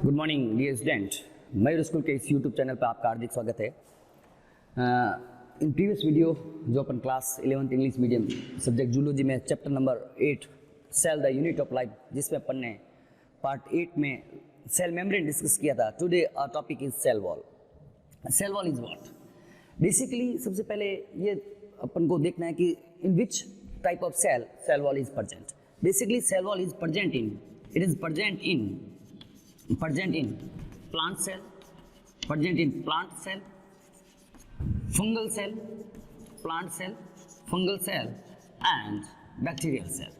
Good morning dear student, मयूर school के इस YouTube channel पर आपका हार्दिक स्वागत है। इन प्रीवियस वीडियो जो अपन class 11th English medium subject zoology में chapter number 8 cell the unit of life, जिसमें अपन ने पार्ट 8 में सेल मेम्ब्रेन डिस्कस किया था। Today our topic is cell wall. Cell wall is what? Basically सबसे पहले ये अपन को देखना है कि in which type of cell wall is present. Basically cell wall is present in plant cell, present in plant cell, fungal cell, plant cell, fungal cell and bacterial cell.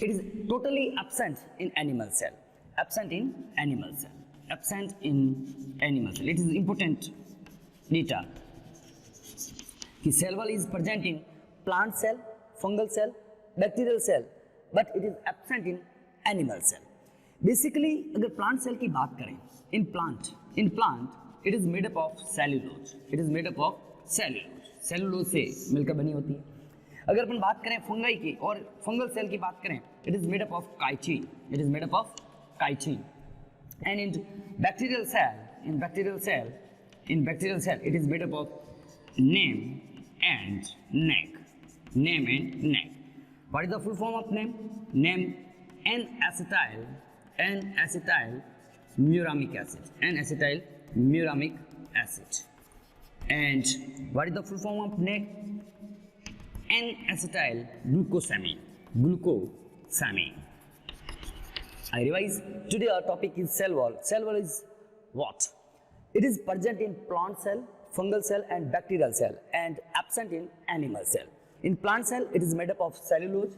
It is totally absent in animal cell. It is important data कि cell wall is present in plant cell, fungal cell, bacterial cell, but it is absent in animal cell. Basically अगर plant cell की बात करें, in plant it is made up of cellulose. cellulose से मिलकर बनी होती है। अगर अपन बात करें फंगाई की और फंगल सेल की बात करें, it is made up of chitin. And in bacterial cell it is made up of name and neck. What is the full form of name? Name N-acetyl muramic acid. And what is the full form of neck? N-acetyl glucosamine. I revise. Today our topic is cell wall. Cell wall is what? It is present in plant cell, fungal cell and bacterial cell and absent in animal cell. In plant cell, it is made up of cellulose.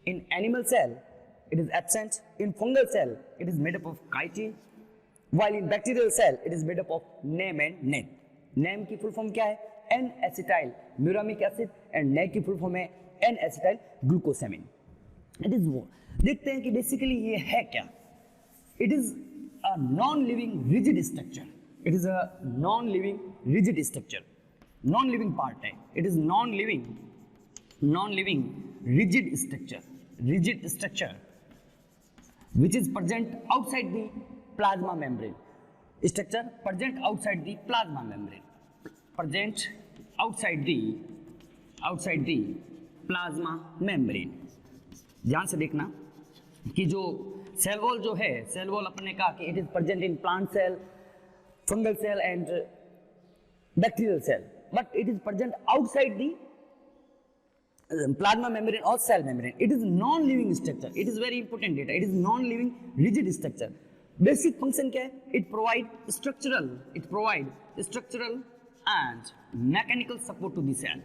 In animal cell, it is absent. In fungal cell, it is made up of chitin. While in bacterial cell, it is made up of name and neck. Name की full form क्या है? N-acetyl muramic acid and neck की full form है N-acetyl glucosamine. It is what? देखते हैं कि basically ये है क्या? It is a non-living rigid structure. Non-living part है. It is non-living rigid structure which is present outside the plasma membrane. Structure present outside the plasma membrane. ध्यान से देखना कि जो सेल वॉल जो है, सेल वॉल अपन ने कहा कि it is present in plant cell, fungal cell and bacterial cell, but it is present outside the plasma membrane or cell membrane. It is non-living structure. It is very important data. It is non-living rigid structure. Basic function क्या है? It provide structural and mechanical support to the cell.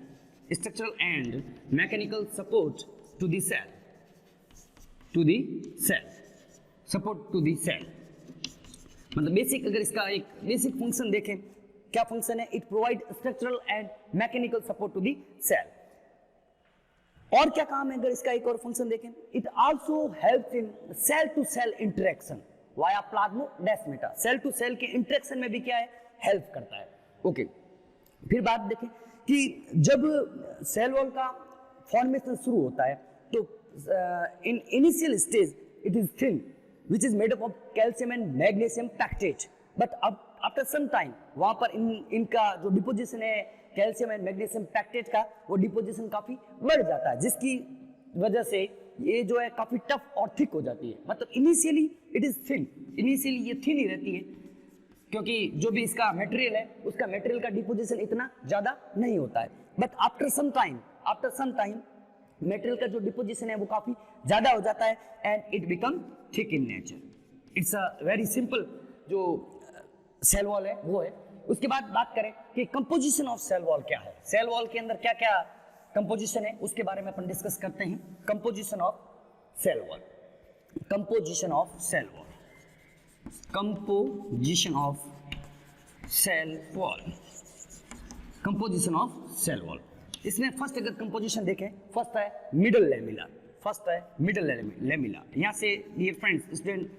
Support to the cell. मतलब basic अगर इसका एक basic function देखें, क्या function है? It provide structural and mechanical support to the cell. और क्या काम है अगर इसका एक और फंक्शन देखें? It also helps in cell to cell interaction via plasmodesmata. Cell to cell के इंटरेक्शन में भी क्या है? हेल्प करता है। ओके, फिर बात देखें कि जब सेल वॉल का फॉर्मेशन शुरू होता है तो in initial stage it is thin which is made up of calcium and magnesium pectate, but अब आफ्टर सम टाइम वहां पर इनका जो डिपोजिशन है कैल्शियम एंड मैग्नीशियम पैक्टेट का, वो डिपोजिशन काफी बढ़ जाता है, जिसकी वजह से ये जो है काफी टफ और थिक हो जाती है। मतलब initially it is thin, initially ये थिन ही रहती है क्योंकि जो भी इसका मटेरियल है उसका मटेरियल का डिपोजिशन इतना ज्यादा नहीं होता है, but after some time material का जो डिपोजिशन है वो काफी ज्यादा हो जाता है and it become thick in nature. It's a very simple जो सेल वॉल है वो है। उसके बाद बात करें कि कंपोजिशन ऑफ सेल वॉल क्या है, सेल वॉल के अंदर क्या क्या कंपोजिशन है उसके बारे में अपन डिस्कस करते हैं। Composition of cell wall. इसमें फर्स्ट अगर कंपोजिशन देखें, फर्स्ट है मिडल लेमिला। यहाँ से डियर फ्रेंड्स स्टूडेंट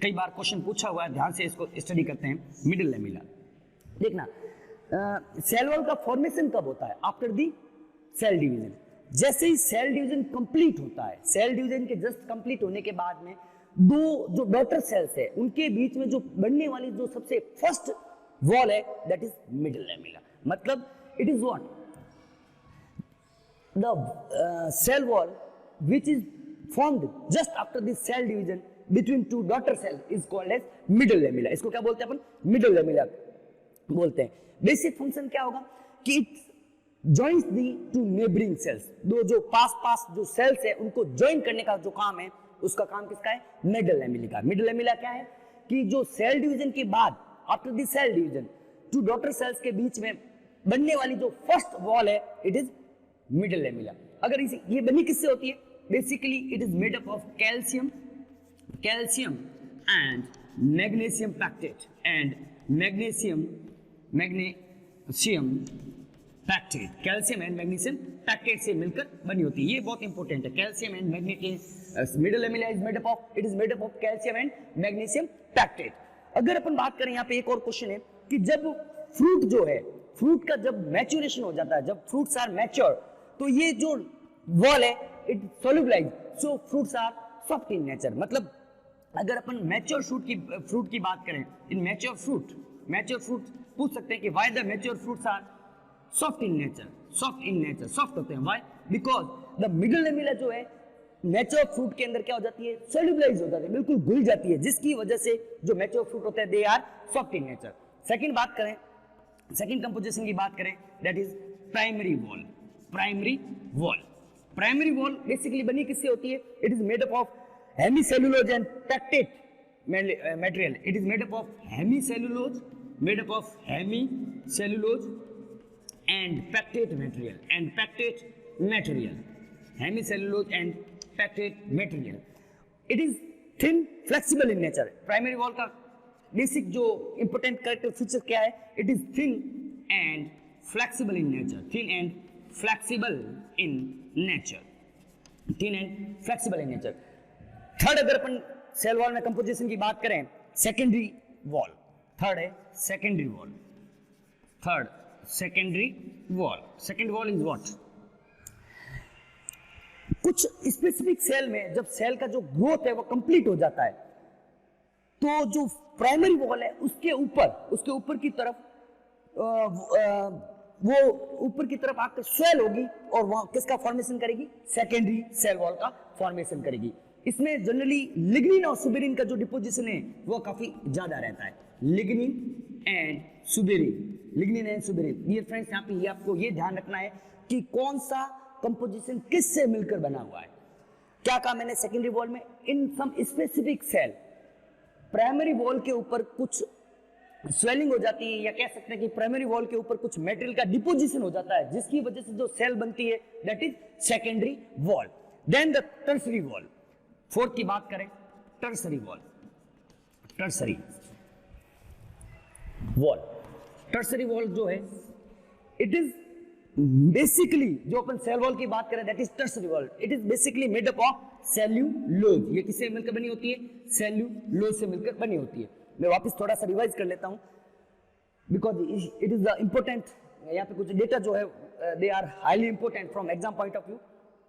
कई बार क्वेश्चन पूछा हुआ है, ध्यान से इसको स्टडी करते हैं। मिडिल लेमिला देखना, सेल वॉल का फॉर्मेशन कब होता है? After the cell division. जैसे ही सेल डिवीजन कंप्लीट होता है, सेल डिवीजन के जस्ट कंप्लीट होने के बाद में दो जो डॉटर सेल्स है उनके बीच में जो बनने वाली जो सबसे फर्स्ट वॉल है दैट इज मिडल लैमेला. मतलब it is what the cell wall which is formed just after the cell division between two daughter cells is called as middle lamella. इसको क्या बोलते हैं अपन? middle lamella बोलते हैं. Basic function क्या होगा कि it joins the two neighboring cells. दो जो पास जो सेल्स है उनको ज्वाइन करने का जो काम है उसका काम किसका है? मिडल लैमेला का. मिडल लैमेला क्या है कि जो सेल डिवीजन के बाद after the cell division two daughter cells के बीच में बनने वाली जो फर्स्ट वॉल है इट इज मिडल लैमेला. अगर इसे ये बनी किससे होती है? Basically it is made up of calcium and magnesium pectate and magnesium pectate. Calcium and magnesium pectate से मिलकर बनी होती है. ये बहुत इंपॉर्टेंट है. Calcium and magnesium middle lamella is made up of calcium and magnesium pectate. अगर अपन बात करें यहाँ पे एक और क्वेश्चन है कि जब फ्रूट जो है, फ्रूट का जब मैच्योरेशन हो जाता है, जब फ्रूट्स आर मैच्योर, तो ये जो वॉल है it solubilise, so fruits are soft in nature. मतलब अगर अपन मैच्योर फ्रूट की बात करें, इन मैच्योर फ्रूट पूछ सकते हैं कि why the mature fruits are soft in nature. Soft होते हैं. Why? Because the middle lamella जो है मैच्योर फ्रूट के अंदर क्या हो जाती है? सोल्यूबलाइज हो जाती है, बिल्कुल घुल जाती है, जिसकी वजह से जो मैच्योर फ्रूट होते हैं they are soft in nature. Second composition की बात करें that is primary wall basically बनी किससे होती है? It is made up of hemicellulose and pectate material. It is made up of hemicellulose and pectate material hemicellulose and pectate material. It is thin flexible in nature. Primary wall का basic जो important character feature क्या है? It is thin and flexible in nature. Third, अगर अपन cell wall में composition की बात करें, secondary wall. Secondary wall is what? कुछ स्पेसिफिक सेल में जब सेल का जो ग्रोथ है वो कंप्लीट हो जाता है, तो जो प्राइमरी वॉल है उसके ऊपर की तरफ वो ऊपर की तरफ आकर स्वेल होगी और वहां किसका फॉर्मेशन करेगी? सेकेंडरी सेल वॉल का फॉर्मेशन करेगी. इसमें जनरली लिग्निन और सुबेरिन का जो डिपोजिशन है वो काफी ज्यादा रहता है. Lignin and suberin. Dear friends, यहाँ पे ये आपको ये ध्यान रखना है कि कौन सा कंपोजिशन किससे मिलकर बना हुआ है. क्या कहा मैंने? सेकेंडरी वॉल में in some specific cell primary wall के ऊपर कुछ स्वेलिंग हो जाती है, या कह सकते हैं कि प्राइमरी वॉल के ऊपर कुछ मटेरियल का डिपोजिशन हो जाता है, जिसकी वजह से जो सेल बनती है that is secondary wall. Then the tertiary wall. Fourth की बात करें, टर्सरी वॉल जो है इट इज बेसिकली, जो अपन सेल वॉल की बात करें that is tertiary wall. It is basically made up of cellulose. ये किससे मिलकर बनी होती है? सेल्यूलोज से मिलकर बनी होती है. मैं वापस थोड़ा सा रिवाइज कर लेता हूं because it is the important. यहाँ पे कुछ डेटा जो है they are highly important from exam point of view.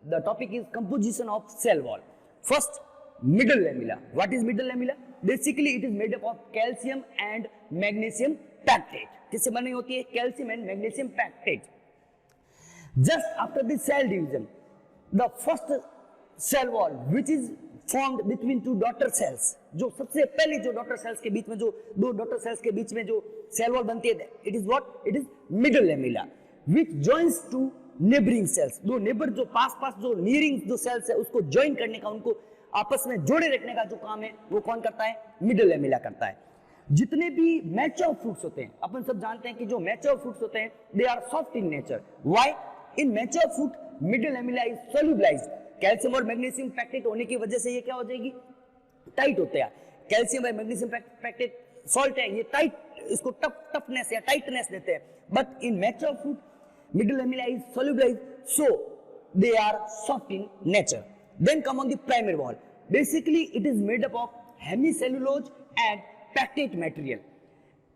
The topic is composition of cell wall. First, middle lamella. What is middle lamella? Basically it is made up of calcium and magnesium pectate. किससे बनी होती है? Calcium and magnesium pectate. Just after the cell division, the first cell wall which is formed between two daughter cells, जो सबसे पहले जो daughter cells के बीच में जो दो डॉटर सेल्स के बीच में जो सेल वॉल बनती है, it is what? It is middle lamella which joins to neighboring cells. दो नेबर जो पास जो नियरिंग जो सेल्स है उसको ज्वाइन करने का, उनको आपस में जोड़े रखने का जो काम है वो कौन करता है? मिडल लैमेला करता है. जितने भी मैच्योर फ्रूट्स होते हैं, अपन सब जानते हैं कि जो मैच्योर फ्रूट्स होते हैं they are soft in nature. Why? In mature fruit middle lamella is solubilised. Calcium और मैग्नीशियम पैक्टेट होने की वजह से ये क्या हो जाएगी? टाइट होते हैं. कैल्शियम और मैग्नीशियम पैक्टेट सॉल्ट है, ये टाइट, इसको टफनेस या टाइटनेस देते हैं. But in mature fruit middle lamella is solubilised, so they are soft in nature. Then come on the primary wall. Basically it is made up of hemicellulose and pectate material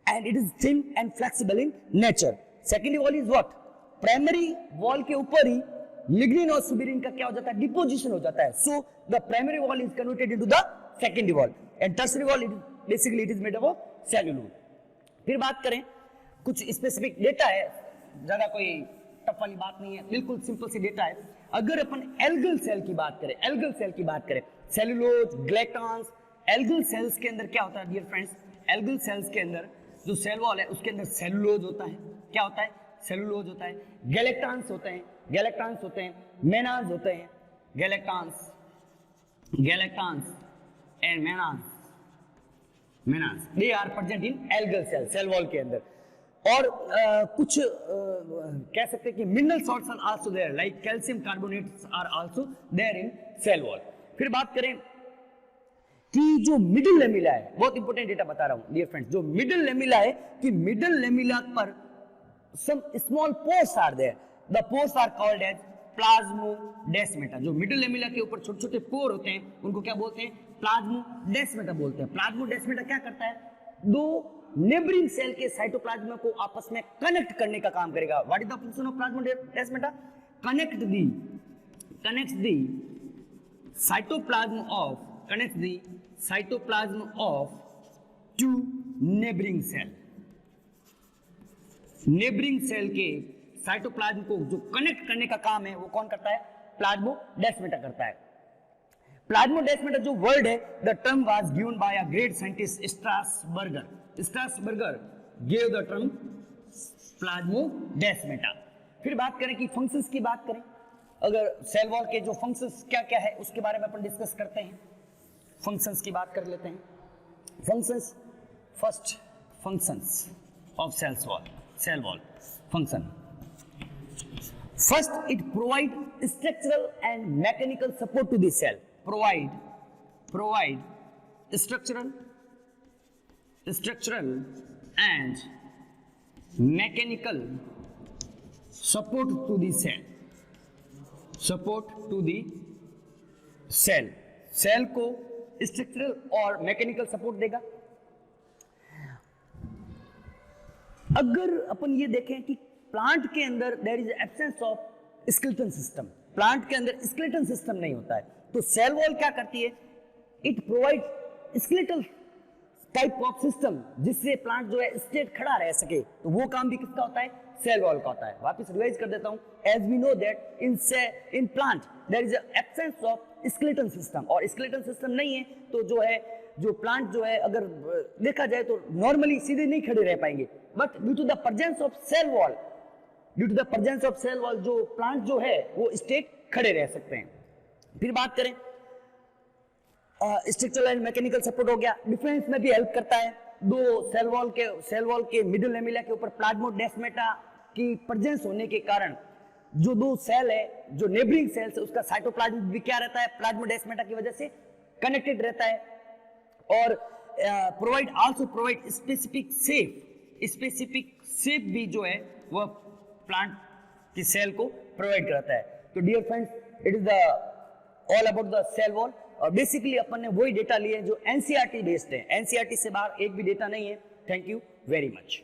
and it is thin and flexible in nature. Secondary wall is what? Primary wall के ऊपर ही lignin और suberin का क्या हो जाता है, deposition हो जाता है. So the primary wall is converted into the secondary wall and tertiary wall basically it is made up of cellulose. फिर बात करें कुछ स्पेसिफिक डेटा है, ज्यादा कोई टफ वाली बात नहीं है, बिल्कुल सिंपल सी डेटा है. अगर अपन एल्गल सेल की बात करें, एल्गल सेल की बात करें, सेल्यूलोज, ग्लाइकान्स, एल्गल सेल्स के अंदर क्या होता है डियर फ्रेंड्स, एल्गल सेल्स के अंदर जो सेल वॉल है उसके अंदर सेल्यूलोज होता है. क्या होता है, सेल्यूलोज होता है. गैलेक्टान्स होते हैं, गैलेक्टान्स होते हैं, मेनाज होते हैं, galactans, galactans and mannose, mannose they are present in algal cell, cell wall के अंदर. और कुछ कह सकते हैं कि mineral salts are also there like calcium carbonates are also there in cell wall. फिर बात करें कि जो मिडिल लेमिला है, बहुत इंपॉर्टेंट डेटा बता रहा हूं डियर फ्रेंड्स, जो मिडिल लेमिला है कि मिडिल लेमिला पर some small pores are there, the pores are called as plasmodesmata. जो मिडिल लेमिला के ऊपर छोटे छोटे पोर होते हैं उनको क्या बोलते हैं, प्लाज्मोडेस्माटा बोलते हैं. प्लाज्मोडेस्माटा क्या करता है, दो नेबरिंग सेल के साइटोप्लाज्म को आपस में कनेक्ट करने का काम करेगा. What is the function of plasmodesmata, connect the cytoplasm of connects the cytoplasm of two neighboring cell. Neighbouring cell के साइटोप्लाज्म को जो कनेक्ट करने का काम है वो कौन करता है, प्लाज्मोडेस्माटा करता है. प्लाज्मोडेस्माटा जो वर्ड है, the term was given by a great scientist Strasburger. Strasburger gave the term plasmodesmata. फिर बात करें कि फंक्शंस की बात करें, अगर सेल वॉल के जो फंक्शंस क्या क्या है उसके बारे में अपन डिस्कस करते हैं. फंक्शंस की बात कर लेते हैं. Functions, first functions of cell wall function. First, it provide structural and mechanical support to the cell. Provide structural and mechanical support to the cell. Support to the cell, cell को structural और mechanical support देगा. अगर अपन ये देखें कि plant के अंदर there is absence of skeleton system, plant के अंदर स्केलेटन सिस्टम नहीं होता है, तो सेल वॉल क्या करती है, it provide skeletal type of system जिससे प्लांट जो है स्ट्रेट खड़ा रह सके. तो वो काम भी किसका होता है, सेल वॉल का होता है. वापस रिवाइज कर देता हूं. As we know that in plant there is absence of skeleton system, और स्केलेटन सिस्टम नहीं है तो जो है जो प्लांट जो है अगर देखा जाए तो नॉर्मली सीधे नहीं खड़े रह पाएंगे. But due to the presence of cell wall, जो प्लांट जो है वो स्ट्रेट खड़े रह सकते हैं. फिर बात करें स्ट्रक्चरल एंड मैकेनिकल सपोर्ट हो गया, डिफेंस में भी हेल्प करता है. दो सेल वॉल के मिडिल लेमिला के ऊपर प्लाज्मोडेस्माटा की प्रेजेंस होने के कारण जो दो सेल है, जो नेबरिंग सेल्स है, उसका साइटोप्लाज्म भी क्या रहता है, प्लाज्मोडेस्माटा की वजह से कनेक्टेड रहता है. और प्रोवाइड स्पेसिफिक शेप भी जो है वह प्लांट की सेल को प्रोवाइड करता है. तो dear friends, it is the all about the cell wall. और बेसिकली अपन ने वही डेटा लिए जो एनसीईआरटी बेस्ड है, एनसीईआरटी से बाहर एक भी डेटा नहीं है. Thank you very much.